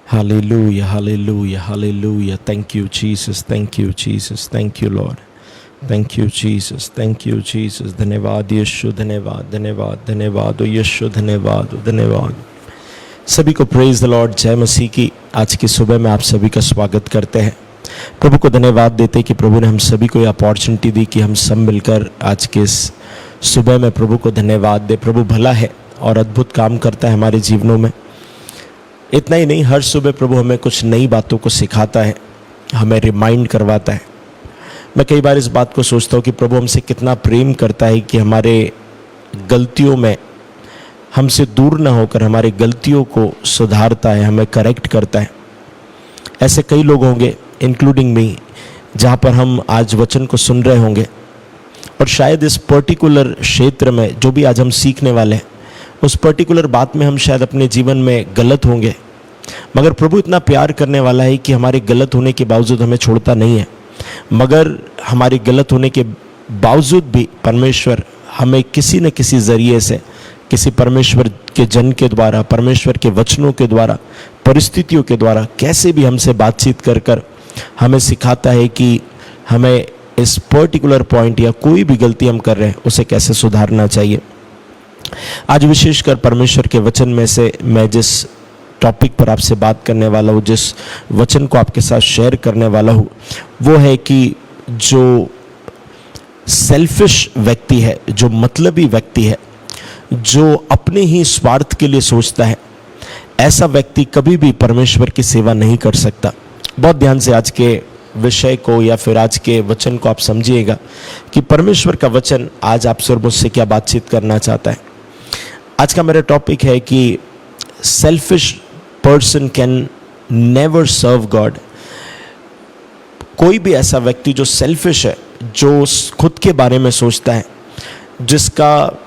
Hallelujah, hallelujah, hallelujah. Thank you, Jesus. Thank you, Jesus. Thank you, Lord. Thank you, Jesus. Thank you, Jesus. धन्यवाद यीशु, धन्यवाद, धन्यवाद, धन्यवाद ओ यीशु, धन्यवाद, धन्यवाद। सभी को प्रेज द लॉर्ड, जय मसीह की। आज की सुबह में आप सभी का स्वागत करते हैं। प्रभु को धन्यवाद देते हैं कि प्रभु ने हम सभी को ये अपॉर्चुनिटी दी कि हम सब मिलकर आज के इस सुबह में प्रभु को धन्यवाद दे। प्रभु भला है और अद्भुत काम करता है हमारे जीवनों में। इतना ही नहीं, हर सुबह प्रभु हमें कुछ नई बातों को सिखाता है, हमें रिमाइंड करवाता है। मैं कई बार इस बात को सोचता हूँ कि प्रभु हमसे कितना प्रेम करता है कि हमारे गलतियों में हमसे दूर ना होकर हमारे गलतियों को सुधारता है, हमें करेक्ट करता है। ऐसे कई लोग होंगे इंक्लूडिंग मी, जहाँ पर हम आज वचन को सुन रहे होंगे और शायद इस पर्टिकुलर क्षेत्र में जो भी आज हम सीखने वाले हैं उस पर्टिकुलर बात में हम शायद अपने जीवन में गलत होंगे, मगर प्रभु इतना प्यार करने वाला है कि हमारे गलत होने के बावजूद हमें छोड़ता नहीं है। मगर हमारे गलत होने के बावजूद भी परमेश्वर हमें किसी न किसी ज़रिए से, किसी परमेश्वर के जन के द्वारा, परमेश्वर के वचनों के द्वारा, परिस्थितियों के द्वारा कैसे भी हमसे बातचीत कर कर हमें सिखाता है कि हमें इस पर्टिकुलर पॉइंट या कोई भी गलती हम कर रहे हैं उसे कैसे सुधारना चाहिए। आज विशेषकर परमेश्वर के वचन में से मैं जिस टॉपिक पर आपसे बात करने वाला हूँ, जिस वचन को आपके साथ शेयर करने वाला हूँ, वो है कि जो सेल्फिश व्यक्ति है, जो मतलबी व्यक्ति है, जो अपने ही स्वार्थ के लिए सोचता है, ऐसा व्यक्ति कभी भी परमेश्वर की सेवा नहीं कर सकता। बहुत ध्यान से आज के विषय को या फिर आज के वचन को आप समझिएगा कि परमेश्वर का वचन आज आपसे और मुझसे क्या बातचीत करना चाहता है। आज का मेरा टॉपिक है कि selfish person can never serve God. कोई भी ऐसा व्यक्ति जो सेल्फिश है, जो खुद के बारे में सोचता है, जिसका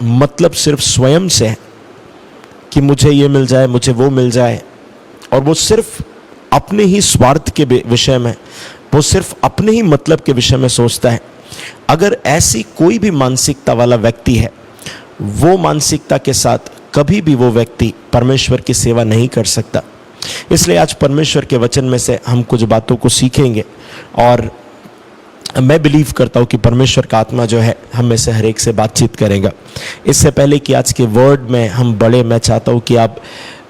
मतलब सिर्फ स्वयं से है कि मुझे ये मिल जाए, मुझे वो मिल जाए, और वो सिर्फ अपने ही स्वार्थ के विषय में, वो सिर्फ अपने ही मतलब के विषय में सोचता है। अगर ऐसी कोई भी मानसिकता वाला व्यक्ति है, वो मानसिकता के साथ कभी भी वो व्यक्ति परमेश्वर की सेवा नहीं कर सकता। इसलिए आज परमेश्वर के वचन में से हम कुछ बातों को सीखेंगे और मैं बिलीव करता हूँ कि परमेश्वर का आत्मा जो है हम में से हर एक से बातचीत करेगा। इससे पहले कि आज के वर्ड में हम बढ़े, मैं चाहता हूँ कि आप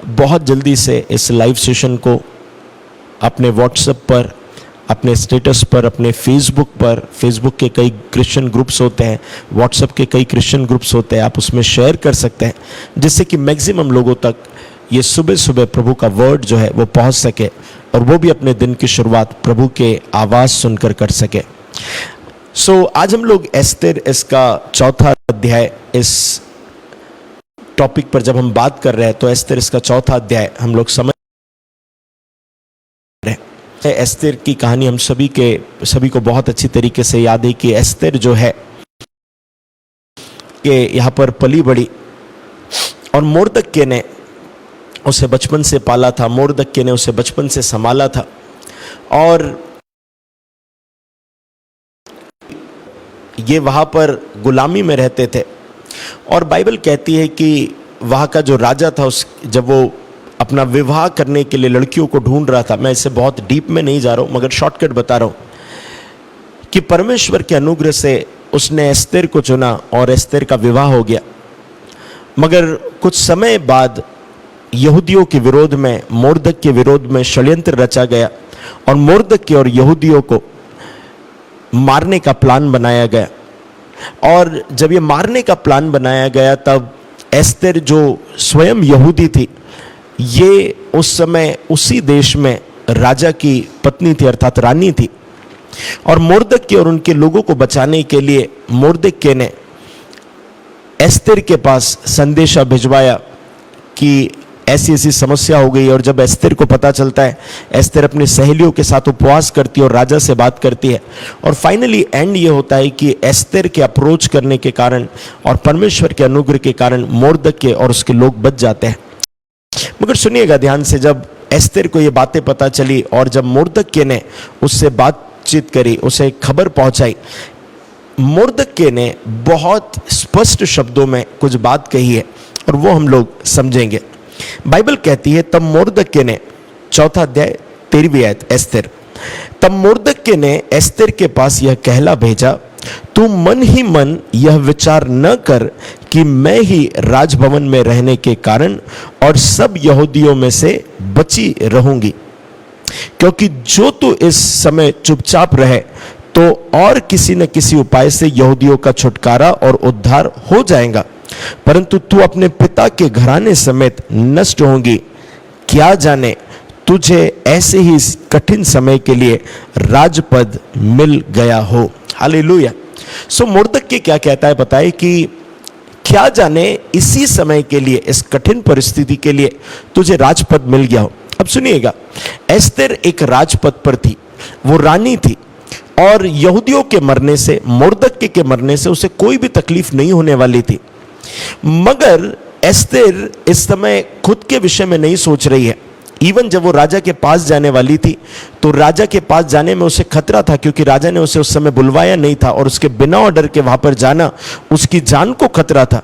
बहुत जल्दी से इस लाइव सेशन को अपने व्हाट्सएप पर, अपने स्टेटस पर, अपने फेसबुक पर, फेसबुक के कई क्रिश्चियन ग्रुप्स होते हैं, व्हाट्सएप के कई क्रिश्चियन ग्रुप्स होते हैं, आप उसमें शेयर कर सकते हैं, जिससे कि मैक्सिमम लोगों तक ये सुबह सुबह प्रभु का वर्ड जो है वो पहुंच सके और वो भी अपने दिन की शुरुआत प्रभु के आवाज़ सुनकर कर सके। आज हम लोग एस्तेर इसका चौथा अध्याय, इस टॉपिक पर जब हम बात कर रहे हैं तो एस्तेर इसका चौथा अध्याय हम लोग समझ रहे हैं। एस्तेर की कहानी हम सभी को बहुत अच्छी तरीके से याद है कि एस्तेर जो है कि यहाँ पर पली बड़ी और मोर्दक्के ने उसे बचपन से पाला था, मोर्दक्के ने उसे बचपन से संभाला था और ये वहाँ पर गुलामी में रहते थे। और बाइबल कहती है कि वहाँ का जो राजा था, जब वो अपना विवाह करने के लिए लड़कियों को ढूंढ रहा था, मैं इससे बहुत डीप में नहीं जा रहा हूँ मगर शॉर्टकट बता रहा हूँ कि परमेश्वर के अनुग्रह से उसने एस्तेर को चुना और एस्तेर का विवाह हो गया। मगर कुछ समय बाद यहूदियों के विरोध में, मोर्दक के विरोध में षड्यंत्र रचा गया और मोर्दक और यहूदियों को मारने का प्लान बनाया गया। और जब ये मारने का प्लान बनाया गया तब एस्तेर जो स्वयं यहूदी थी, ये उस समय उसी देश में राजा की पत्नी थी, अर्थात रानी थी। और मोर्दक्के और उनके लोगों को बचाने के लिए मोर्दक्के ने एस्तेर के पास संदेशा भिजवाया कि ऐसी ऐसी समस्या हो गई। और जब एस्तेर को पता चलता है, एस्तेर अपनी सहेलियों के साथ उपवास करती है और राजा से बात करती है और फाइनली एंड ये होता है कि एस्तेर के अप्रोच करने के कारण और परमेश्वर के अनुग्रह के कारण मोर्दक्के और उसके लोग बच जाते हैं। मगर सुनिएगा ध्यान से, जब एस्तेर को ये बातें पता चली और जब मोर्दक्के ने उससे बातचीत करी, उसे खबर पहुंचाई, मोर्दक्के ने बहुत स्पष्ट शब्दों में कुछ बात कही है और वो हम लोग समझेंगे। बाइबल कहती है, तब मोर्दक्य ने, 4 अध्याय 13वीं आयत, एस्तेर, तब मोर्दक्य ने एस्तेर के पास यह कहला भेजा, तू मन ही मन यह विचार न कर कि मैं ही राजभवन में रहने के कारण और सब यहूदियों में से बची रहूंगी, क्योंकि जो तू इस समय चुपचाप रहे तो और किसी न किसी उपाय से यहूदियों का छुटकारा और उद्धार हो जाएगा, परंतु तू अपने पिता के घराने समेत नष्ट होगी। क्या जाने तुझे ऐसे ही कठिन समय के लिए राजपद मिल गया हो। हालेलुया। सो मोर्दक्य क्या कहता है, बताए कि क्या जाने इसी समय के लिए, इस कठिन परिस्थिति के लिए तुझे राजपद मिल गया हो। अब सुनिएगा, एस्तेर एक राजपद पर थी, वो रानी थी, और यहूदियों के मरने से, मोर्दक्य के मरने से उसे कोई भी तकलीफ नहीं होने वाली थी। मगर एस्तेर इस समय खुद के विषय में नहीं सोच रही है। इवन जब वो राजा के पास जाने वाली थी तो राजा के पास जाने में उसे खतरा था, क्योंकि राजा ने उसे उस समय बुलवाया नहीं था और उसके बिना ऑर्डर के वहां पर जाना उसकी जान को खतरा था।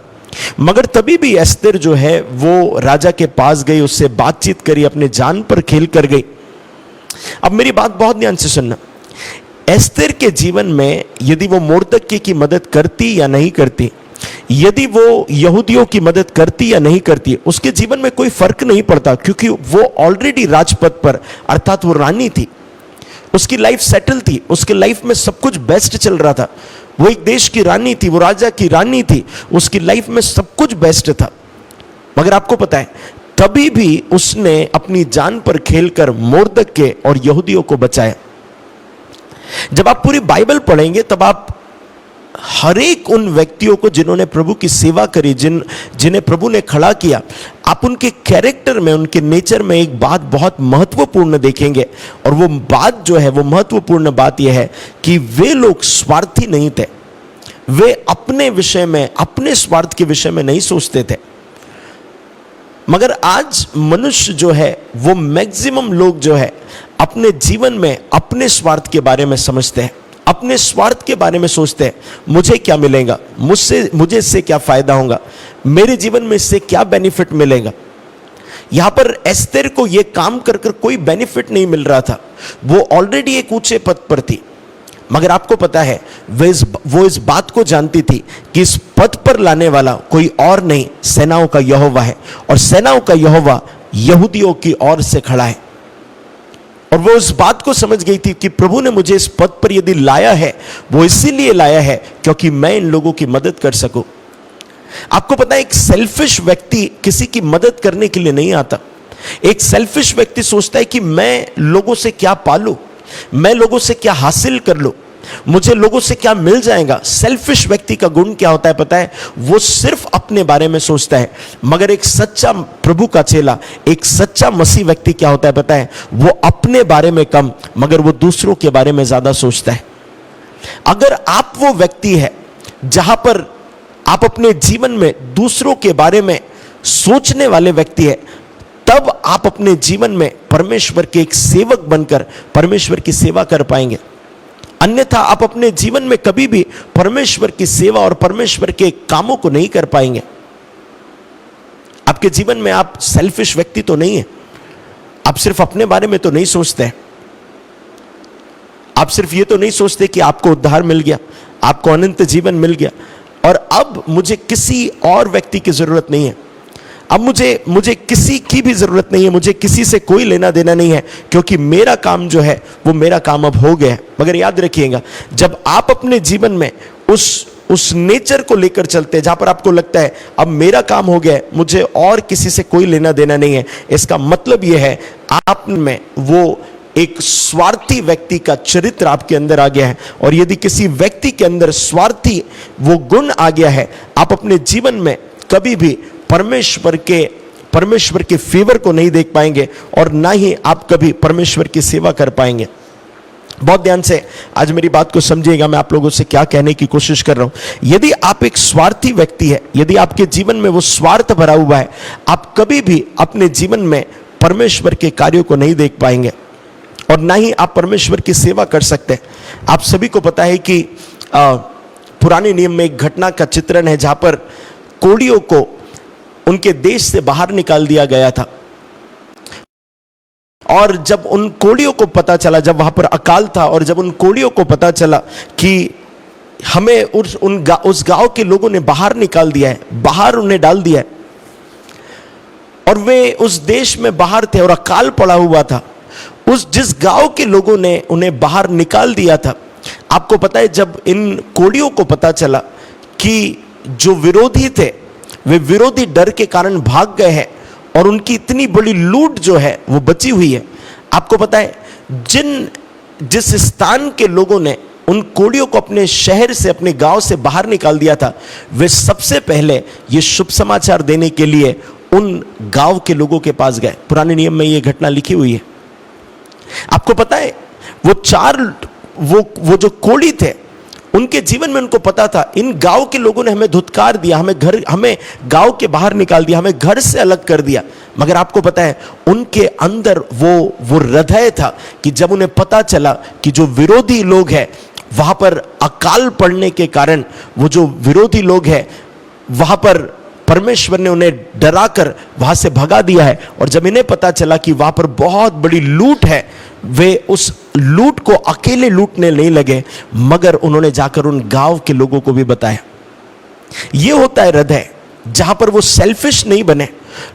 मगर तभी भी एस्तेर जो है वो राजा के पास गई, उससे बातचीत करी, अपने जान पर खेल कर गई। अब मेरी बात बहुत ध्यान से सुनना, एस्तेर के जीवन में यदि वो मोर्दक्य की मदद करती या नहीं करती, यदि वो यहूदियों की मदद करती या नहीं करती, उसके जीवन में कोई फर्क नहीं पड़ता, क्योंकि वो ऑलरेडी राजपद पर, अर्थात वो रानी थी, उसकी लाइफ सेटल थी, उसके लाइफ में सब कुछ बेस्ट चल रहा था। वो एक देश की रानी थी, वो राजा की रानी थी, उसकी लाइफ में सब कुछ बेस्ट था। मगर आपको पता है, तभी भी उसने अपनी जान पर खेलकर मोर्दक्य और यहूदियों को बचाया। जब आप पूरी बाइबल पढ़ेंगे तब आप हर एक उन व्यक्तियों को जिन्होंने प्रभु की सेवा करी, जिन्हें प्रभु ने खड़ा किया, आप उनके कैरेक्टर में, उनके नेचर में एक बात बहुत महत्वपूर्ण देखेंगे। और वो बात जो है, वो महत्वपूर्ण बात यह है कि वे लोग स्वार्थी नहीं थे। वे अपने विषय में, अपने स्वार्थ के विषय में नहीं सोचते थे। मगर आज मनुष्य जो है, वो मैक्सिमम लोग जो है अपने जीवन में अपने स्वार्थ के बारे में समझते हैं, अपने स्वार्थ के बारे में सोचते हैं। मुझे क्या मिलेगा, मुझे इससे क्या फायदा होगा, मेरे जीवन में इससे क्या बेनिफिट मिलेगा। यहां पर एस्तेर को यह काम कर कर कोई बेनिफिट नहीं मिल रहा था, वो ऑलरेडी एक ऊंचे पद पर थी। मगर आपको पता है, वो इस बात को जानती थी कि इस पद पर लाने वाला कोई और नहीं, सेनाओं का यहोवा है, और सेनाओं का यहोवा यहूदियों की ओर से खड़ा है। और वो उस बात को समझ गई थी कि प्रभु ने मुझे इस पद पर यदि लाया है, वो इसीलिए लाया है क्योंकि मैं इन लोगों की मदद कर सकूं। आपको पता है, एक सेल्फिश व्यक्ति किसी की मदद करने के लिए नहीं आता। एक सेल्फिश व्यक्ति सोचता है कि मैं लोगों से क्या पालूं, मैं लोगों से क्या हासिल कर लूं, मुझे लोगों से क्या मिल जाएगा। सेल्फिश व्यक्ति का गुण क्या होता है पता है, वो सिर्फ अपने बारे में सोचता है। मगर एक सच्चा प्रभु का चेला, एक सच्चा मसीह व्यक्ति क्या होता है पता है, वो अपने बारे में कम, मगर वो दूसरों के बारे में ज्यादा सोचता है। अगर आप वो व्यक्ति है जहां पर आप अपने जीवन में दूसरों के बारे में सोचने वाले व्यक्ति है, तब आप अपने जीवन में परमेश्वर के एक सेवक बनकर परमेश्वर की सेवा कर पाएंगे। अन्यथा आप अपने जीवन में कभी भी परमेश्वर की सेवा और परमेश्वर के कामों को नहीं कर पाएंगे। आपके जीवन में आप सेल्फिश व्यक्ति तो नहीं है, आप सिर्फ अपने बारे में तो नहीं सोचते, आप सिर्फ ये तो नहीं सोचते कि आपको उद्धार मिल गया, आपको अनंत जीवन मिल गया और अब मुझे किसी और व्यक्ति की जरूरत नहीं है, अब मुझे किसी की भी जरूरत नहीं है, मुझे किसी से कोई लेना देना नहीं है, क्योंकि मेरा काम जो है वो मेरा काम अब हो गया है। मगर याद रखिएगा, जब आप अपने जीवन में उस नेचर को लेकर चलते हैं जहां पर आपको लगता है अब मेरा काम हो गया है, मुझे और किसी से कोई लेना देना नहीं है, इसका मतलब यह है आप में वो एक स्वार्थी व्यक्ति का चरित्र आपके अंदर आ गया है। और यदि किसी व्यक्ति के अंदर स्वार्थी वो गुण आ गया है, आप अपने जीवन में कभी भी परमेश्वर के फेवर को नहीं देख पाएंगे और ना ही आप कभी परमेश्वर की सेवा कर पाएंगे। बहुत ध्यान से आज मेरी बात को समझिएगा, मैं आप लोगों से क्या कहने की कोशिश कर रहा हूं। यदि आप एक स्वार्थी व्यक्ति है, यदि आपके जीवन में वो स्वार्थ भरा हुआ है, आप कभी भी अपने जीवन में परमेश्वर के कार्यों को नहीं देख पाएंगे और ना ही आप परमेश्वर की सेवा कर सकते। आप सभी को पता है कि पुराने नियम में एक घटना का चित्रण है जहां पर कोढ़ियों को उनके देश से बाहर निकाल दिया गया था। और जब उन कोढ़ियों को पता चला, जब वहां पर अकाल था और जब उन कोढ़ियों को पता चला कि हमें उस गांव के लोगों ने बाहर निकाल दिया है, बाहर उन्हें डाल दिया है, और वे उस देश में बाहर थे और अकाल पड़ा हुआ था, जिस गांव के लोगों ने उन्हें बाहर निकाल दिया था, आपको पता है जब इन कोढ़ियों को पता चला कि जो विरोधी थे वे विरोधी डर के कारण भाग गए हैं और उनकी इतनी बड़ी लूट जो है वो बची हुई है। आपको पता है जिस स्थान के लोगों ने उन कोढ़ियों को अपने शहर से, अपने गांव से बाहर निकाल दिया था, वे सबसे पहले ये शुभ समाचार देने के लिए उन गांव के लोगों के पास गए। पुराने नियम में ये घटना लिखी हुई है। आपको पता है वो जो कोढ़ी थे, उनके जीवन में उनको पता था इन गांव के लोगों ने हमें धुतकार दिया, हमें गांव के बाहर निकाल दिया, हमें घर से अलग कर दिया। मगर आपको पता है उनके अंदर वो हृदय था कि जब उन्हें पता चला कि जो विरोधी लोग हैं वहां पर अकाल पड़ने के कारण, वो जो विरोधी लोग हैं वहां पर परमेश्वर ने उन्हें डराकर वहां से भगा दिया है, और जब इन्हें पता चला कि वहां पर बहुत बड़ी लूट है, वे उस लूट को अकेले लूटने नहीं लगे, मगर उन्होंने जाकर उन गांव के लोगों को भी बताया। यह होता है हृदय, जहां पर वो सेल्फिश नहीं बने,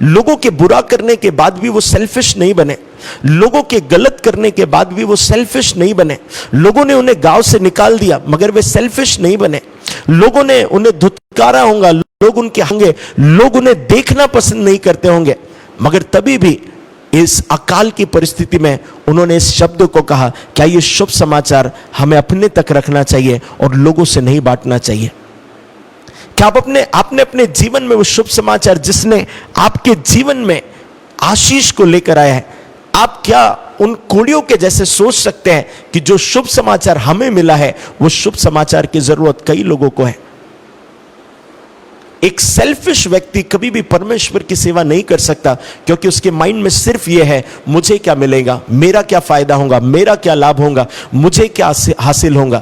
लोगों के बुरा करने के बाद भी वो सेल्फिश नहीं बने, लोगों के गलत करने के बाद भी वो सेल्फिश नहीं बने। लोगों ने उन्हें गांव से निकाल दिया मगर वे सेल्फिश नहीं बने। लोगों ने उन्हें धुतकारा होगा, लोग उनके होंगे, लोग उन्हें देखना पसंद नहीं करते होंगे, मगर तभी भी इस अकाल की परिस्थिति में उन्होंने इस शब्द को कहा, क्या ये शुभ समाचार हमें अपने तक रखना चाहिए और लोगों से नहीं बांटना चाहिए? क्या आपने अपने जीवन में वो शुभ समाचार जिसने आपके जीवन में आशीष को लेकर आया है, आप क्या उन कोढ़ियों के जैसे सोच सकते हैं कि जो शुभ समाचार हमें मिला है वो शुभ समाचार की जरूरत कई लोगों को है? एक सेल्फिश व्यक्ति कभी भी परमेश्वर की सेवा नहीं कर सकता, क्योंकि उसके माइंड में सिर्फ यह है, मुझे क्या मिलेगा, मेरा क्या फायदा होगा, मेरा क्या लाभ होगा, मुझे क्या हासिल होगा।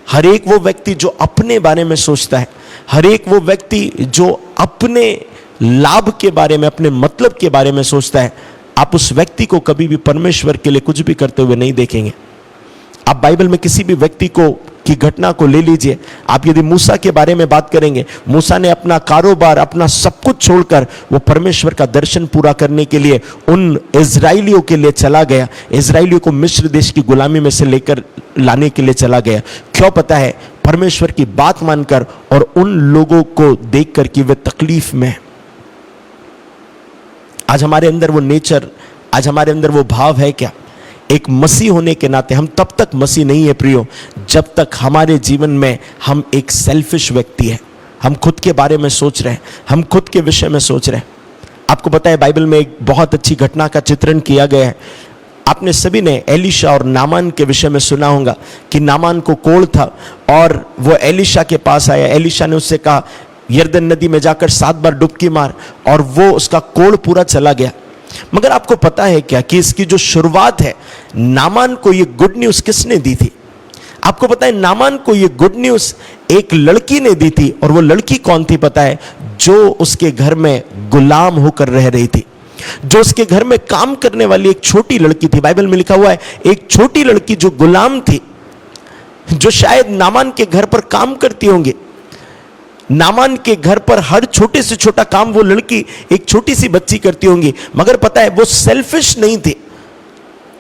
हर एक वो व्यक्ति जो अपने बारे में सोचता है, हर एक वो व्यक्ति जो अपने लाभ के बारे में, अपने मतलब के बारे में सोचता है, आप उस व्यक्ति को कभी भी परमेश्वर के लिए कुछ भी करते हुए नहीं देखेंगे। आप बाइबल में किसी भी व्यक्ति की घटना को ले लीजिए। आप यदि मूसा के बारे में बात करेंगे, मूसा ने अपना कारोबार, अपना सब कुछ छोड़कर वो परमेश्वर का दर्शन पूरा करने के लिए उन इजराइलियों के लिए चला गया, इजराइलियों को मिस्र देश की गुलामी में से लेकर लाने के लिए चला गया। क्यों? पता है, परमेश्वर की बात मानकर और उन लोगों को देखकर कि वे तकलीफ में। आज हमारे अंदर वो नेचर, आज हमारे अंदर वो भाव है क्या? एक मसीह होने के नाते हम तब तक मसीह नहीं है प्रियो, जब तक हमारे जीवन में हम एक सेल्फिश व्यक्ति है, हम खुद के बारे में सोच रहे हैं, हम खुद के विषय में सोच रहे हैं। आपको पता है बाइबल में एक बहुत अच्छी घटना का चित्रण किया गया है। आपने सभी ने एलीशा और नामान के विषय में सुना होगा कि नामान को कोढ़ था और वो एलीशा के पास आया। एलीशा ने उससे कहा, यरदन नदी में जाकर 7 बार डुबकी मार, और वो उसका कोढ़ पूरा चला गया। मगर आपको पता है क्या कि इसकी जो शुरुआत है, नामान को ये गुड न्यूज़ किसने दी थी? आपको पता है नामान को ये गुड न्यूज़ एक लड़की ने दी थी, और वो लड़की कौन थी पता है? जो उसके घर में गुलाम होकर रह रही थी, जो उसके घर में काम करने वाली एक छोटी लड़की थी। बाइबल में लिखा हुआ है एक छोटी लड़की जो गुलाम थी, जो शायद नामान के घर पर काम करती होंगी। नामान के घर पर हर छोटे से छोटा काम वो लड़की, एक छोटी सी बच्ची करती होंगी। मगर पता है वो सेल्फिश नहीं थी।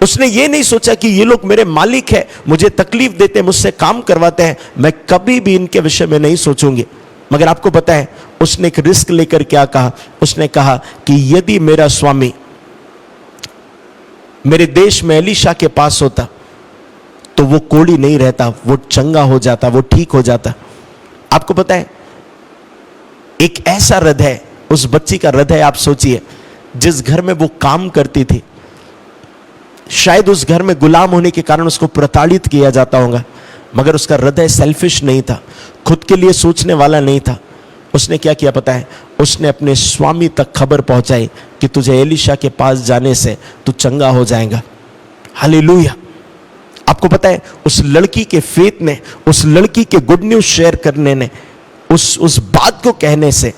उसने ये नहीं सोचा कि ये लोग मेरे मालिक हैं, मुझे तकलीफ देते हैं, मुझसे काम करवाते हैं, मैं कभी भी इनके विषय में नहीं सोचूंगी। मगर आपको पता है उसने एक रिस्क लेकर क्या कहा? उसने कहा कि यदि मेरा स्वामी मेरे देश में एलीशा के पास होता तो वो कोढ़ी नहीं रहता, वो चंगा हो जाता, वो ठीक हो जाता। आपको पता है एक ऐसा हृदय, उस बच्ची का हृदय आप सोचिए, जिस घर में वो काम करती थी, शायद उस घर में गुलाम होने के कारण उसको प्रताड़ित किया जाता होगा, मगर उसका हृदय सेल्फिश नहीं था, खुद के लिए सोचने वाला नहीं था। उसने क्या किया पता है? उसने अपने स्वामी तक खबर पहुंचाई कि तुझे एलीशा के पास जाने से तू चंगा हो जाएगा। हालेलुया। आपको पता है उस लड़की के फेथ ने, उस लड़की के गुड न्यूज शेयर करने ने, उस बात को कहने से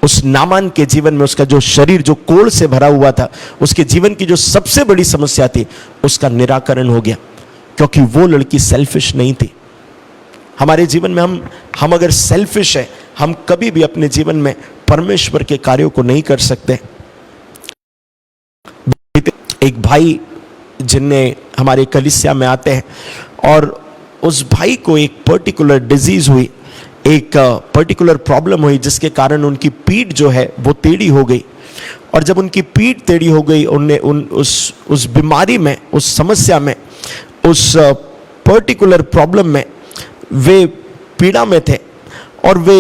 उस नामान के जीवन में उसका जो शरीर जो कोढ़ से भरा हुआ था, उसके जीवन की जो सबसे बड़ी समस्या थी, उसका निराकरण हो गया, क्योंकि वो लड़की सेल्फिश नहीं थी। हमारे जीवन में हम अगर सेल्फिश है, हम कभी भी अपने जीवन में परमेश्वर के कार्यों को नहीं कर सकते। एक भाई जिनने हमारे कलीसिया में आते हैं, और उस भाई को एक पर्टिकुलर डिजीज हुई, एक पर्टिकुलर प्रॉब्लम हुई, जिसके कारण उनकी पीठ जो है वो टेढ़ी हो गई। और जब उनकी पीठ टेढ़ी हो गई, उस बीमारी में, उस समस्या में, उस पर्टिकुलर प्रॉब्लम में वे पीड़ा में थे, और वे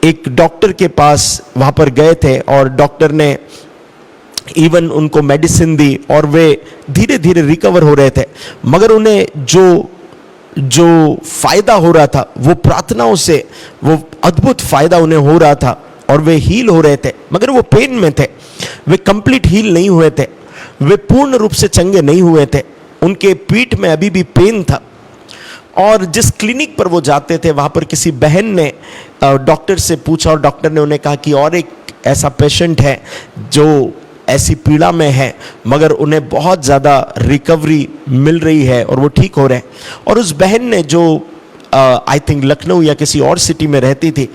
एक डॉक्टर के पास वहाँ पर गए थे, और डॉक्टर ने इवन उनको मेडिसिन दी, और वे धीरे धीरे रिकवर हो रहे थे। मगर उन्हें जो फायदा हो रहा था, वो प्रार्थनाओं से वो अद्भुत फायदा उन्हें हो रहा था, और वे हील हो रहे थे। मगर वो पेन में थे, वे कंप्लीट हील नहीं हुए थे, वे पूर्ण रूप से चंगे नहीं हुए थे। उनके पीठ में अभी भी पेन था। और जिस क्लिनिक पर वो जाते थे, वहाँ पर किसी बहन ने डॉक्टर से पूछा, और डॉक्टर ने उन्हें कहा कि और एक ऐसा पेशेंट है जो ऐसी पीड़ा में है, मगर उन्हें बहुत ज़्यादा रिकवरी मिल रही है और वो ठीक हो रहे हैं। और उस बहन ने, जो आई थिंक लखनऊ या किसी और सिटी में रहती थी,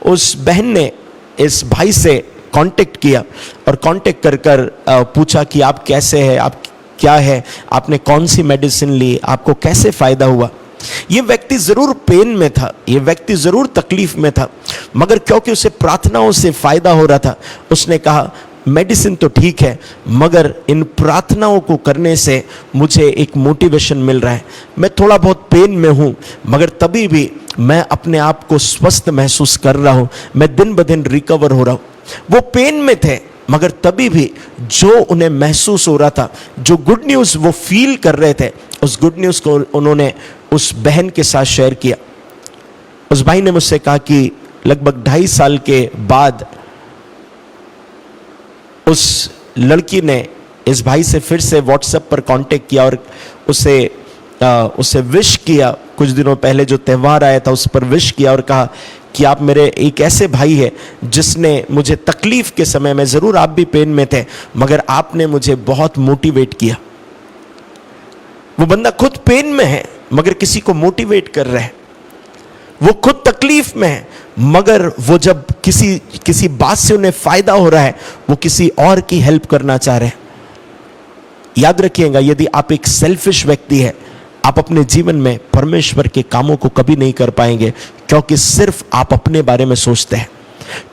उस बहन ने इस भाई से कांटेक्ट किया, और कांटेक्ट कर पूछा कि आप कैसे हैं, आप क्या है, आपने कौन सी मेडिसिन ली, आपको कैसे फ़ायदा हुआ। ये व्यक्ति ज़रूर पेन में था, ये व्यक्ति ज़रूर तकलीफ में था, मगर क्योंकि उसे प्रार्थनाओं से फ़ायदा हो रहा था, उसने कहा मेडिसिन तो ठीक है, मगर इन प्रार्थनाओं को करने से मुझे एक मोटिवेशन मिल रहा है। मैं थोड़ा बहुत पेन में हूँ, मगर तभी भी मैं अपने आप को स्वस्थ महसूस कर रहा हूँ, मैं दिन ब दिन रिकवर हो रहा हूँ। वो पेन में थे, मगर तभी भी जो उन्हें महसूस हो रहा था, जो गुड न्यूज़ वो फील कर रहे थे, उस गुड न्यूज़ को उन्होंने उस बहन के साथ शेयर किया। उस भाई ने मुझसे कहा कि लगभग 2.5 साल के बाद उस लड़की ने इस भाई से फिर से व्हाट्सएप पर कांटेक्ट किया, और उसे विश किया। कुछ दिनों पहले जो त्यौहार आया था, उस पर विश किया, और कहा कि आप मेरे एक ऐसे भाई है जिसने मुझे तकलीफ के समय में, ज़रूर आप भी पेन में थे, मगर आपने मुझे बहुत मोटिवेट किया। वो बंदा खुद पेन में है, मगर किसी को मोटिवेट कर रहा है। वो खुद तकलीफ में है, मगर वो जब किसी बात से उन्हें फायदा हो रहा है, वो किसी और की हेल्प करना चाह रहे हैं। याद रखिएगा, यदि आप एक सेल्फिश व्यक्ति है, आप अपने जीवन में परमेश्वर के कामों को कभी नहीं कर पाएंगे, क्योंकि सिर्फ आप अपने बारे में सोचते हैं।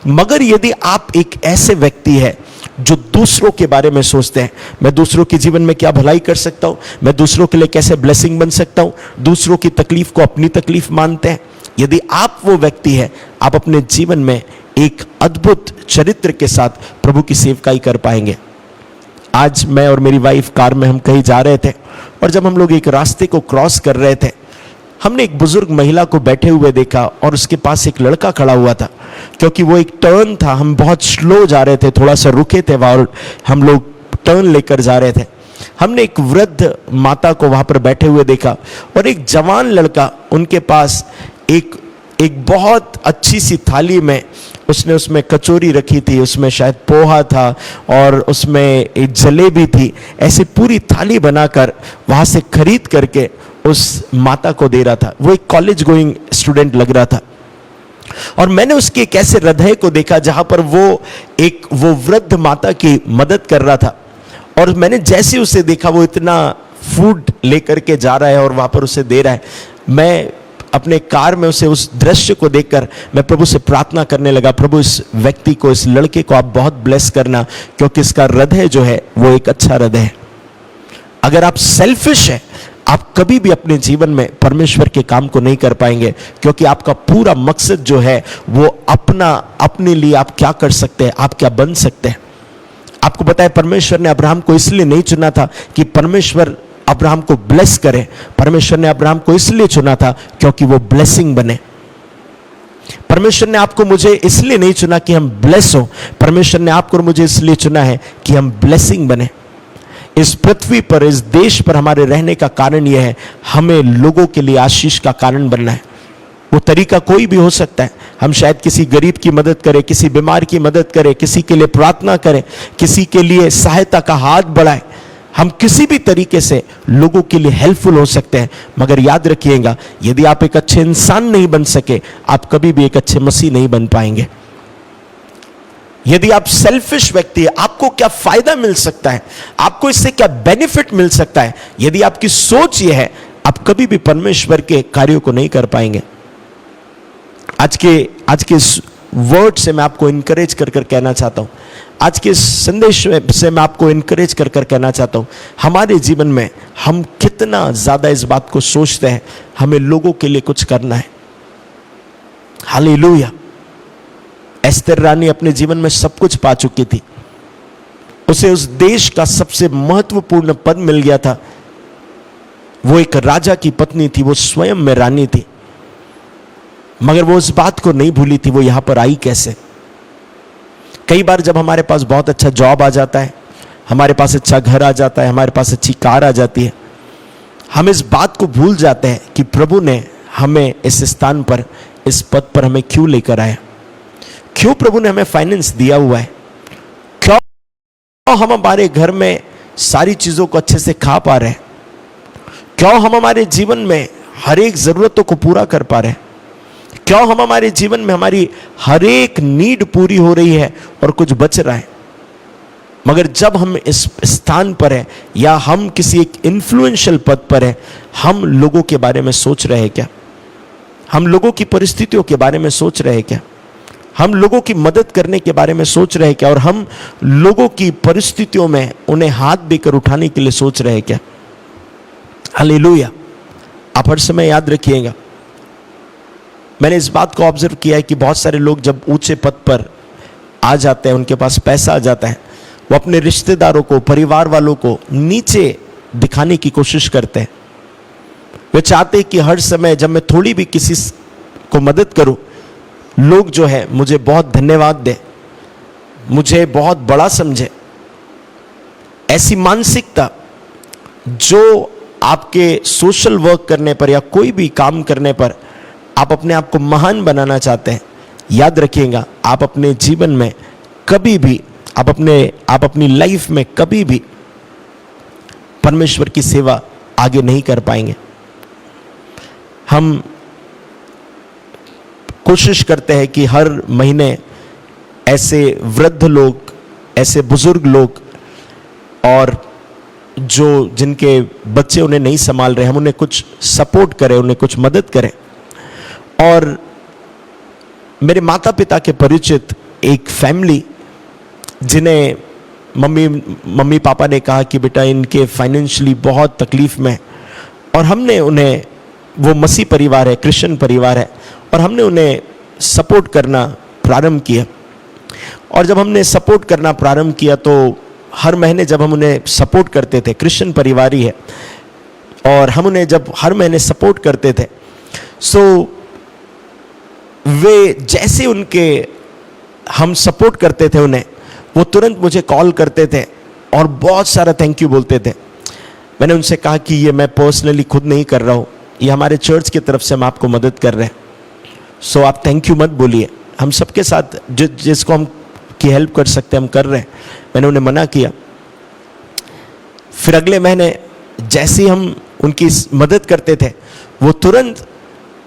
मगर यदि आप एक ऐसे व्यक्ति है जो दूसरों के बारे में सोचते हैं, मैं दूसरों के जीवन में क्या भलाई कर सकता हूं, मैं दूसरों के लिए कैसे ब्लेसिंग बन सकता हूं, दूसरों की तकलीफ को अपनी तकलीफ मानते हैं, यदि आप वो व्यक्ति है, आप अपने जीवन में एक अद्भुत चरित्र के साथ प्रभु की सेवकाई कर पाएंगे। आज मैं और मेरी वाइफ कार में हम कहीं जा रहे थे, और जब हम लोग एक रास्ते को क्रॉस कर रहे थे, हमने एक बुजुर्ग महिला को बैठे हुए देखा, और उसके पास एक लड़का खड़ा हुआ था। क्योंकि वो एक टर्न था, हम बहुत स्लो जा रहे थे, थोड़ा सा रुके थे, और हम लोग टर्न लेकर जा रहे थे। हमने एक वृद्ध माता को वहाँ पर बैठे हुए देखा, और एक जवान लड़का उनके पास एक बहुत अच्छी सी थाली में, उसमें कचौरी रखी थी, उसमें शायद पोहा था, और उसमें एक जलेबी थी। ऐसी पूरी थाली बनाकर वहाँ से खरीद करके उस माता को दे रहा था। वो एक कॉलेज गोइंग स्टूडेंट लग रहा था, और मैंने उसके एक ऐसे हृदय को देखा जहाँ पर वो वृद्ध माता की मदद कर रहा था। और मैंने जैसे उसे देखा, वो इतना फूड लेकर के जा रहा है और वहाँ पर उसे दे रहा है। मैं अपने कार में उस दृश्य को देखकर मैं प्रभु से प्रार्थना करने लगा, प्रभु इस व्यक्ति को, इस लड़के को आप बहुत ब्लेस करना, क्योंकि इसका हृदय जो है वो एक अच्छा हृदय है। अगर आप सेल्फिश है, आप कभी भी अपने जीवन में परमेश्वर के काम को नहीं कर पाएंगे, क्योंकि आपका पूरा मकसद जो है वो अपने लिए आप क्या कर सकते हैं, आप क्या बन सकते हैं। आपको पता है, परमेश्वर ने अब्राहम को इसलिए नहीं चुना था कि परमेश्वर अब्राहम को ब्लेस करे। परमेश्वर ने अब्राहम को इसलिए चुना था क्योंकि वो ब्लेसिंग बने। परमेश्वर ने आपको मुझे इसलिए नहीं चुना कि हम ब्लेस हो, परमेश्वर ने आपको और मुझे इसलिए चुना है कि हम ब्लेसिंग बने। इस पृथ्वी पर, इस देश पर हमारे रहने का कारण यह है, हमें लोगों के लिए आशीष का कारण बनना है। वो तरीका कोई भी हो सकता है। हम शायद किसी गरीब की मदद करें, किसी बीमार की मदद करें, किसी के लिए प्रार्थना करें, किसी के लिए सहायता का हाथ बढ़ाएं। हम किसी भी तरीके से लोगों के लिए हेल्पफुल हो सकते हैं। मगर याद रखिएगा, यदि आप एक अच्छे इंसान नहीं बन सके, आप कभी भी एक अच्छे मसीह नहीं बन पाएंगे। यदि आप सेल्फिश व्यक्ति है, आपको क्या फायदा मिल सकता है, आपको इससे क्या बेनिफिट मिल सकता है, यदि आपकी सोच यह है, आप कभी भी परमेश्वर के कार्यों को नहीं कर पाएंगे। आज के इस वर्ड से मैं आपको इनकरेज कर कहना चाहता हूं, आज के संदेश से मैं आपको इनकरेज कर कहना चाहता हूं, हमारे जीवन में हम कितना ज्यादा इस बात को सोचते हैं हमें लोगों के लिए कुछ करना है। हालेलुया। एस्तर रानी अपने जीवन में सब कुछ पा चुकी थी, उसे उस देश का सबसे महत्वपूर्ण पद मिल गया था। वो एक राजा की पत्नी थी, वो स्वयं में रानी थी, मगर वो उस बात को नहीं भूली थी वो यहां पर आई कैसे। कई बार जब हमारे पास बहुत अच्छा जॉब आ जाता है, हमारे पास अच्छा घर आ जाता है, हमारे पास अच्छी कार आ जाती है, हम इस बात को भूल जाते हैं कि प्रभु ने हमें इस स्थान पर, इस पद पर हमें क्यों लेकर आया, क्यों प्रभु ने हमें फाइनेंस दिया हुआ है, क्यों हम हमारे घर में सारी चीजों को अच्छे से खा पा रहे हैं, क्यों हम हमारे जीवन में हर एक जरूरतों को पूरा कर पा रहे हैं, क्यों हम हमारे जीवन में हमारी हर एक नीड पूरी हो रही है और कुछ बच रहा है। मगर जब हम इस स्थान पर हैं या हम किसी एक इन्फ्लुएंशियल पद पर हैं, हम लोगों के बारे में सोच रहे हैं क्या, हम लोगों की परिस्थितियों के बारे में सोच रहे हैं क्या, हम लोगों की मदद करने के बारे में सोच रहे हैं क्या, और हम लोगों की परिस्थितियों में उन्हें हाथ देकर उठाने के लिए सोच रहे हैं क्या। हालेलुया। आप हर समय याद रखिएगा, मैंने इस बात को ऑब्जर्व किया है कि बहुत सारे लोग जब ऊंचे पद पर आ जाते हैं, उनके पास पैसा आ जाता है, वो अपने रिश्तेदारों को, परिवार वालों को नीचे दिखाने की कोशिश करते हैं। वे चाहते हैं कि हर समय जब मैं थोड़ी भी किसी को मदद करूं, लोग जो है मुझे बहुत धन्यवाद दे, मुझे बहुत बड़ा समझे। ऐसी मानसिकता जो आपके सोशल वर्क करने पर या कोई भी काम करने पर आप अपने आप को महान बनाना चाहते हैं, याद रखिएगा आप अपने जीवन में कभी भी, आप अपनी लाइफ में कभी भी परमेश्वर की सेवा आगे नहीं कर पाएंगे। हम कोशिश करते हैं कि हर महीने ऐसे वृद्ध लोग, ऐसे बुजुर्ग लोग और जिनके बच्चे उन्हें नहीं संभाल रहे, हम उन्हें कुछ सपोर्ट करें, उन्हें कुछ मदद करें। और मेरे माता पिता के परिचित एक फैमिली, जिन्हें मम्मी पापा ने कहा कि बेटा इनके फाइनेंशियली बहुत तकलीफ में, और हमने उन्हें, वो मसीह परिवार है, क्रिश्चियन परिवार है, और हमने उन्हें सपोर्ट करना प्रारंभ किया। और जब हमने सपोर्ट करना प्रारंभ किया तो हर महीने जब हम उन्हें सपोर्ट करते थे, क्रिश्चियन परिवार ही है, और हम उन्हें जब हर महीने सपोर्ट करते थे, सो वे जैसे उनके हम सपोर्ट करते थे उन्हें, वो तुरंत मुझे कॉल करते थे और बहुत सारा थैंक यू बोलते थे। मैंने उनसे कहा कि ये मैं पर्सनली खुद नहीं कर रहा हूँ, ये हमारे चर्च की तरफ से हम आपको मदद कर रहे हैं, सो आप थैंक यू मत बोलिए, हम सबके साथ जिसको हम की हेल्प कर सकते हैं हम कर रहे हैं। मैंने उन्हें मना किया। फिर अगले महीने जैसे ही हम उनकी मदद करते थे, वो तुरंत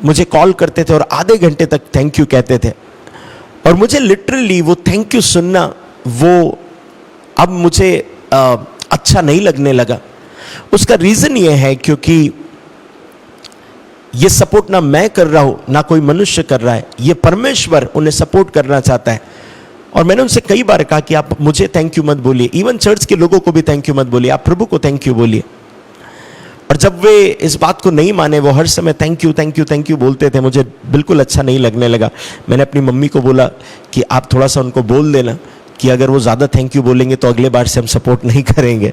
मुझे कॉल करते थे और आधे घंटे तक थैंक यू कहते थे। और मुझे लिटरली वो थैंक यू सुनना, वो अब मुझे अच्छा नहीं लगने लगा। उसका रीज़न ये है क्योंकि ये सपोर्ट ना मैं कर रहा हूँ, ना कोई मनुष्य कर रहा है, ये परमेश्वर उन्हें सपोर्ट करना चाहता है। और मैंने उनसे कई बार कहा कि आप मुझे थैंक यू मत बोलिए, इवन चर्च के लोगों को भी थैंक यू मत बोलिए, आप प्रभु को थैंक यू बोलिए। और जब वे इस बात को नहीं माने, वो हर समय thank you thank you thank you बोलते थे, मुझे बिल्कुल अच्छा नहीं लगने लगा। मैंने अपनी मम्मी को बोला कि आप थोड़ा सा उनको बोल देना कि अगर वो ज़्यादा थैंक यू बोलेंगे तो अगले बार से हम सपोर्ट नहीं करेंगे।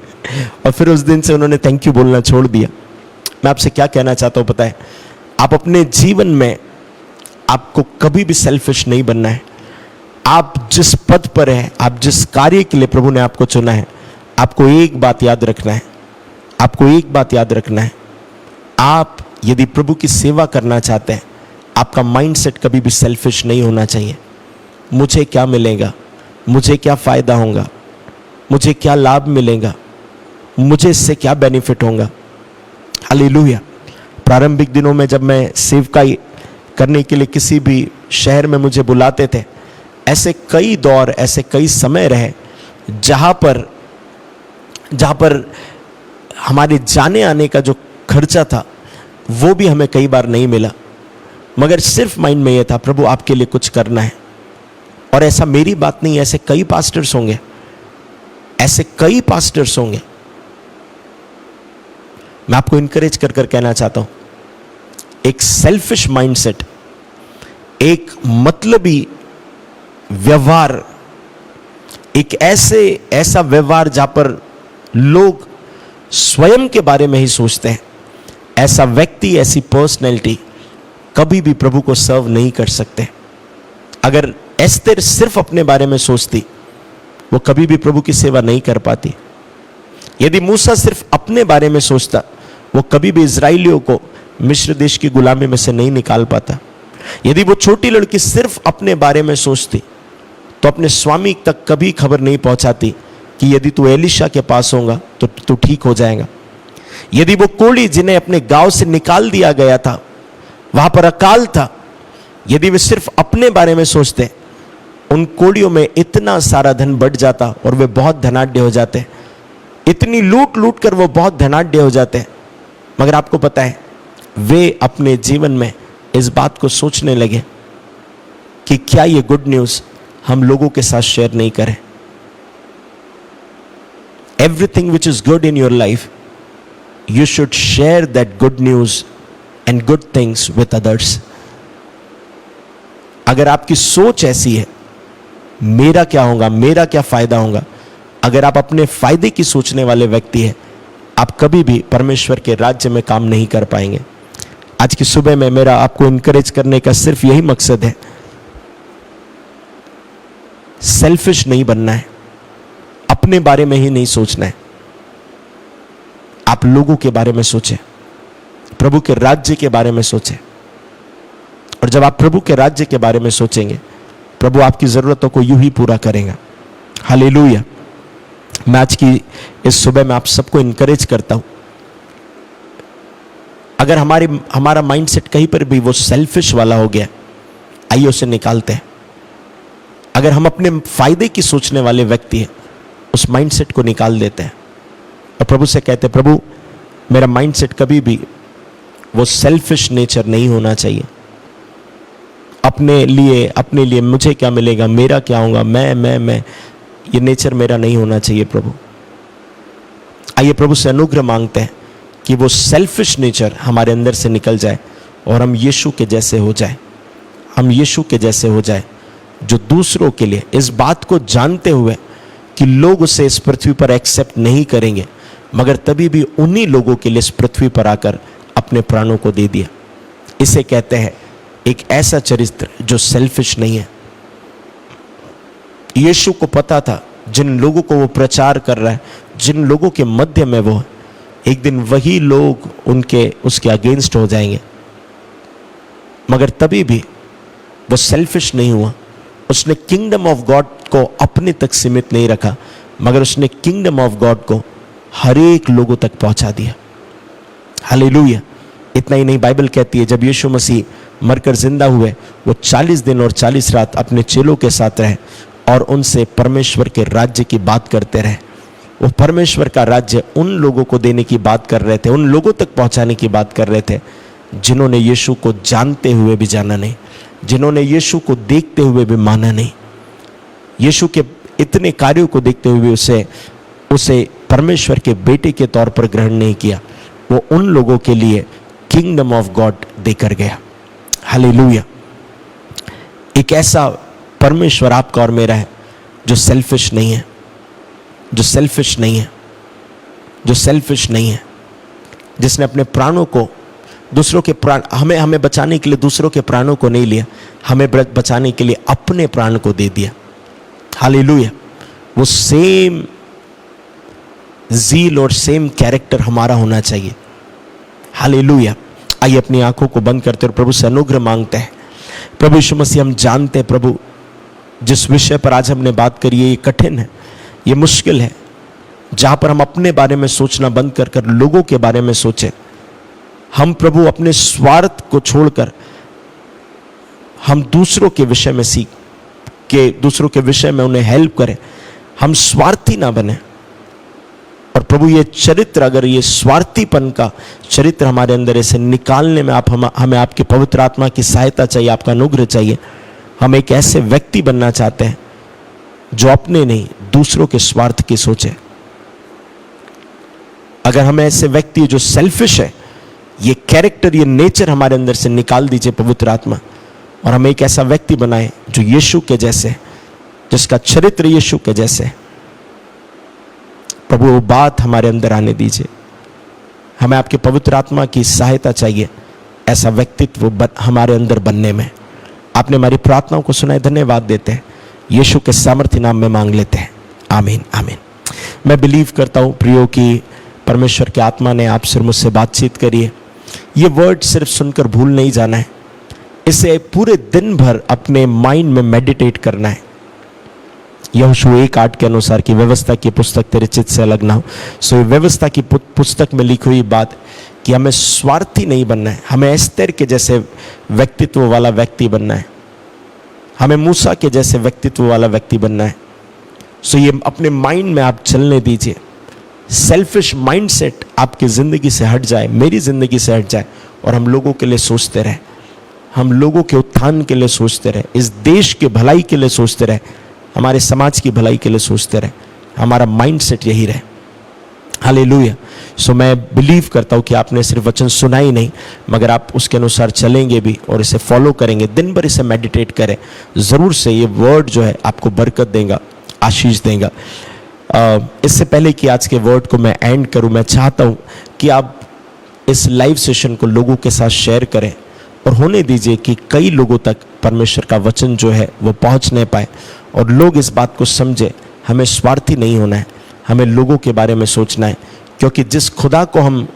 और फिर उस दिन से उन्होंने थैंक यू बोलना छोड़ दिया। मैं आपसे क्या कहना चाहता हूँ पता है, आप अपने जीवन में आपको कभी भी सेल्फिश नहीं बनना है। आप जिस पद पर हैं, आप जिस कार्य के लिए प्रभु ने आपको चुना है, आपको एक बात याद रखना है, आपको एक बात याद रखना है, आप यदि प्रभु की सेवा करना चाहते हैं, आपका माइंडसेट कभी भी सेल्फिश नहीं होना चाहिए। मुझे क्या मिलेगा, मुझे क्या फ़ायदा होगा, मुझे क्या लाभ मिलेगा, मुझे इससे क्या बेनिफिट होगा। हालेलुया। प्रारंभिक दिनों में जब मैं सेवकाई करने के लिए किसी भी शहर में मुझे बुलाते थे, ऐसे कई दौर, ऐसे कई समय रहे जहाँ पर हमारे जाने आने का जो खर्चा था वो भी हमें कई बार नहीं मिला, मगर सिर्फ माइंड में ये था प्रभु आपके लिए कुछ करना है। और ऐसा मेरी बात नहीं, ऐसे कई पास्टर्स होंगे, ऐसे कई पास्टर्स होंगे। मैं आपको इनकरेज कर कहना चाहता हूं, एक सेल्फिश माइंडसेट, एक मतलबी व्यवहार, एक ऐसा व्यवहार जहां पर लोग स्वयं के बारे में ही सोचते हैं, ऐसा व्यक्ति, ऐसी पर्सनैलिटी कभी भी प्रभु को सर्व नहीं कर सकते। अगर एस्तेर सिर्फ अपने बारे में सोचती, वो कभी भी प्रभु की सेवा नहीं कर पाती। यदि मूसा सिर्फ अपने बारे में सोचता, वो कभी भी इजराइलियों को मिस्र देश की गुलामी में से नहीं निकाल पाता। यदि वो छोटी लड़की सिर्फ अपने बारे में सोचती, तो अपने स्वामी तक कभी खबर नहीं पहुंचाती कि यदि तू एलिशा के पास होगा तो तू ठीक हो जाएगा। यदि वो कोढ़ी जिन्हें अपने गांव से निकाल दिया गया था, वहां पर अकाल था, यदि वे सिर्फ अपने बारे में सोचते, उन कोढ़ियों में इतना सारा धन बढ़ जाता और वे बहुत धनाढ्य हो जाते। इतनी लूट लूट कर वो बहुत धनाढ्य हो जाते। मगर आपको पता है, वे अपने जीवन में इस बात को सोचने लगे कि क्या ये गुड न्यूज़ हम लोगों के साथ शेयर नहीं करें। Everything which is good in your life, you should share that good news and good things with others. अगर आपकी सोच ऐसी है, मेरा क्या होगा, मेरा क्या फायदा होगा, अगर आप अपने फायदे की सोचने वाले व्यक्ति हैं, आप कभी भी परमेश्वर के राज्य में काम नहीं कर पाएंगे। आज की सुबह में मेरा आपको इनकरेज करने का सिर्फ यही मकसद है, सेल्फिश नहीं बनना है, अपने बारे में ही नहीं सोचना है। आप लोगों के बारे में सोचें, प्रभु के राज्य के बारे में सोचें। और जब आप प्रभु के राज्य के बारे में सोचेंगे, प्रभु आपकी जरूरतों को यूं ही पूरा करेगा। हालेलुया। मैं आज की इस सुबह में आप सबको इनकरेज करता हूं, अगर हमारा माइंडसेट कहीं पर भी वो सेल्फिश वाला हो गया, आइए उसे निकालते हैं। अगर हम अपने फायदे की सोचने वाले व्यक्ति हैं, उस माइंडसेट को निकाल देते हैं और प्रभु से कहते हैं, प्रभु मेरा माइंडसेट कभी भी वो सेल्फिश नेचर नहीं होना चाहिए। अपने लिए मुझे क्या मिलेगा, मेरा क्या होगा, मैं, ये नेचर मेरा नहीं होना चाहिए प्रभु। आइए प्रभु से अनुग्रह मांगते हैं कि वो सेल्फिश नेचर हमारे अंदर से निकल जाए और हम यीशु के जैसे हो जाए। हम यीशु के जैसे हो जाए, जो दूसरों के लिए, इस बात को जानते हुए कि लोग उसे इस पृथ्वी पर एक्सेप्ट नहीं करेंगे, मगर तभी भी उन्हीं लोगों के लिए इस पृथ्वी पर आकर अपने प्राणों को दे दिया। इसे कहते हैं एक ऐसा चरित्र जो सेल्फिश नहीं है। यीशु को पता था जिन लोगों को वो प्रचार कर रहा है, जिन लोगों के मध्य में वो, एक दिन वही लोग उसके अगेंस्ट हो जाएंगे, मगर तभी भी वो सेल्फिश नहीं हुआ। उसने किंगडम ऑफ गॉड को अपने तक सीमित नहीं रखा, मगर उसने किंगडम ऑफ गॉड को हर एक लोगों तक पहुंचा दिया। हालेलुया। इतना ही नहीं, बाइबल कहती है जब यीशु मसीह मरकर जिंदा हुए, वो 40 दिन और 40 रात अपने चेलों के साथ रहे और उनसे परमेश्वर के राज्य की बात करते रहे। वो परमेश्वर का राज्य उन लोगों को देने की बात कर रहे थे, उन लोगों तक पहुंचाने की बात कर रहे थे जिन्होंने यीशु को जानते हुए भी जाना नहीं, जिन्होंने यीशु को देखते हुए भी माना नहीं, यीशु के इतने कार्यों को देखते हुए उसे परमेश्वर के बेटे के तौर पर ग्रहण नहीं किया। वो उन लोगों के लिए किंगडम ऑफ गॉड देकर गया। हालेलुया। एक ऐसा परमेश्वर आपका और मेरा है जो सेल्फिश नहीं है, जो सेल्फिश नहीं है, जो सेल्फिश नहीं है, जिसने अपने प्राणों को दूसरों के प्राण, हमें बचाने के लिए दूसरों के प्राणों को नहीं लिया, हमें बचाने के लिए अपने प्राण को दे दिया। हालेलुया। वो सेम ज़ील और सेम कैरेक्टर हमारा होना चाहिए। हालेलुया। आइए अपनी आंखों को बंद करते और प्रभु से अनुग्रह मांगते हैं। प्रभु यीशु मसीह, हम जानते हैं प्रभु जिस विषय पर आज हमने बात करी है ये कठिन है, ये मुश्किल है, जहाँ पर हम अपने बारे में सोचना बंद कर कर लोगों के बारे में सोचें। हम प्रभु अपने स्वार्थ को छोड़कर हम दूसरों के विषय में सीख के दूसरों के विषय में उन्हें हेल्प करें, हम स्वार्थी ना बने। और प्रभु ये चरित्र, अगर ये स्वार्थीपन का चरित्र हमारे अंदर इसे निकालने में हमें आपके पवित्र आत्मा की सहायता चाहिए, आपका अनुग्रह चाहिए। हम एक ऐसे व्यक्ति बनना चाहते हैं जो अपने नहीं दूसरों के स्वार्थ की सोचे। अगर हम ऐसे व्यक्ति जो सेल्फिश है, ये कैरेक्टर, ये नेचर हमारे अंदर से निकाल दीजिए पवित्र आत्मा, और हमें एक ऐसा व्यक्ति बनाए जो यीशु के जैसे, जिसका चरित्र यीशु के जैसे। प्रभु वो बात हमारे अंदर आने दीजिए। हमें आपके पवित्र आत्मा की सहायता चाहिए ऐसा व्यक्तित्व हमारे अंदर बनने में। आपने हमारी प्रार्थनाओं को सुना है, धन्यवाद देते हैं। यीशु के सामर्थ्य नाम में मांग लेते हैं, आमीन आमीन। मैं बिलीव करता हूँ प्रियो कि परमेश्वर की आत्मा ने आपसे मुझसे बातचीत करी है। ये वर्ड सिर्फ सुनकर भूल नहीं जाना है, इसे पूरे दिन भर अपने माइंड में मेडिटेट करना है। यहोशू 1:8 के अनुसार कि व्यवस्था की पुस्तक तेरे चित्त से अलग ना हो। सो ये व्यवस्था की पुस्तक में लिखी हुई बात कि हमें स्वार्थी नहीं बनना है, हमें एस्तेर के जैसे व्यक्तित्व वाला व्यक्ति बनना है, हमें मूसा के जैसे व्यक्तित्व वाला व्यक्ति बनना है। सो ये अपने माइंड में आप चलने दीजिए। सेल्फिश माइंडसेट आपकी ज़िंदगी से हट जाए, मेरी ज़िंदगी से हट जाए, और हम लोगों के लिए सोचते रहे, हम लोगों के उत्थान के लिए सोचते रहे, इस देश के भलाई के लिए सोचते रहे, हमारे समाज की भलाई के लिए सोचते रहे। हमारा माइंडसेट यही रहे। हालेलुया। सो मैं बिलीव करता हूँ कि आपने सिर्फ वचन सुना ही नहीं, मगर आप उसके अनुसार चलेंगे भी और इसे फॉलो करेंगे, दिन भर इसे मेडिटेट करें। ज़रूर से ये वर्ड जो है आपको बरकत देगा, आशीष देगा। इससे पहले कि आज के वर्ड को मैं एंड करूँ, मैं चाहता हूँ कि आप इस लाइव सेशन को लोगों के साथ शेयर करें और होने दीजिए कि कई लोगों तक परमेश्वर का वचन जो है वो पहुँच नहीं पाए और लोग इस बात को समझे। हमें स्वार्थी नहीं होना है, हमें लोगों के बारे में सोचना है, क्योंकि जिस खुदा को हम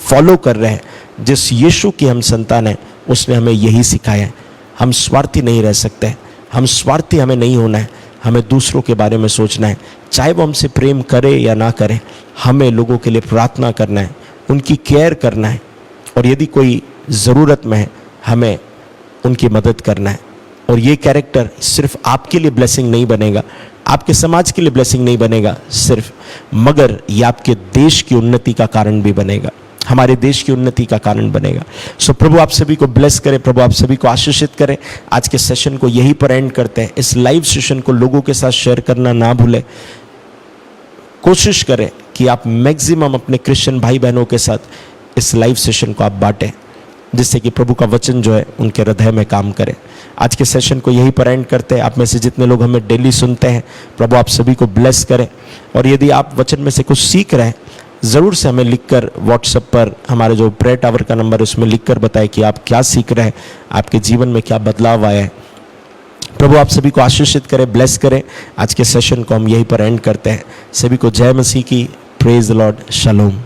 फॉलो कर रहे हैं, जिस यीशु की हम संतान हैं, उसने हमें यही सिखाया है। हम स्वार्थी नहीं रह सकते, हम स्वार्थी हमें नहीं होना है, हमें दूसरों के बारे में सोचना है। चाहे वो हमसे प्रेम करे या ना करे, हमें लोगों के लिए प्रार्थना करना है, उनकी केयर करना है, और यदि कोई ज़रूरत में है हमें उनकी मदद करना है। और ये कैरेक्टर सिर्फ आपके लिए ब्लेसिंग नहीं बनेगा, आपके समाज के लिए ब्लेसिंग नहीं बनेगा सिर्फ, मगर ये आपके देश की उन्नति का कारण भी बनेगा, हमारे देश की उन्नति का कारण बनेगा। सो प्रभु आप सभी को ब्लेस करे, प्रभु आप सभी को आशीषित करे। आज के सेशन को यहीं पर एंड करते हैं। इस लाइव सेशन को लोगों के साथ शेयर करना ना भूलें। कोशिश करें कि आप मैक्सिमम अपने क्रिश्चियन भाई बहनों के साथ इस लाइव सेशन को आप बांटें, जिससे कि प्रभु का वचन जो है उनके हृदय में काम करे। आज के सेशन को यहीं पर एंड करते हैं। आप में से जितने लोग हमें डेली सुनते हैं, प्रभु आप सभी को ब्लेस करें। और यदि आप वचन में से कुछ सीख रहे हैं, ज़रूर से हमें लिखकर व्हाट्सएप पर हमारे जो प्रेयर टावर का नंबर है उसमें लिखकर बताएं कि आप क्या सीख रहे हैं, आपके जीवन में क्या बदलाव आया है। प्रभु आप सभी को आशीषित करें, ब्लेस करें। आज के सेशन को हम यहीं पर एंड करते हैं। सभी को जय मसीह की। Praise the Lord. शलोम।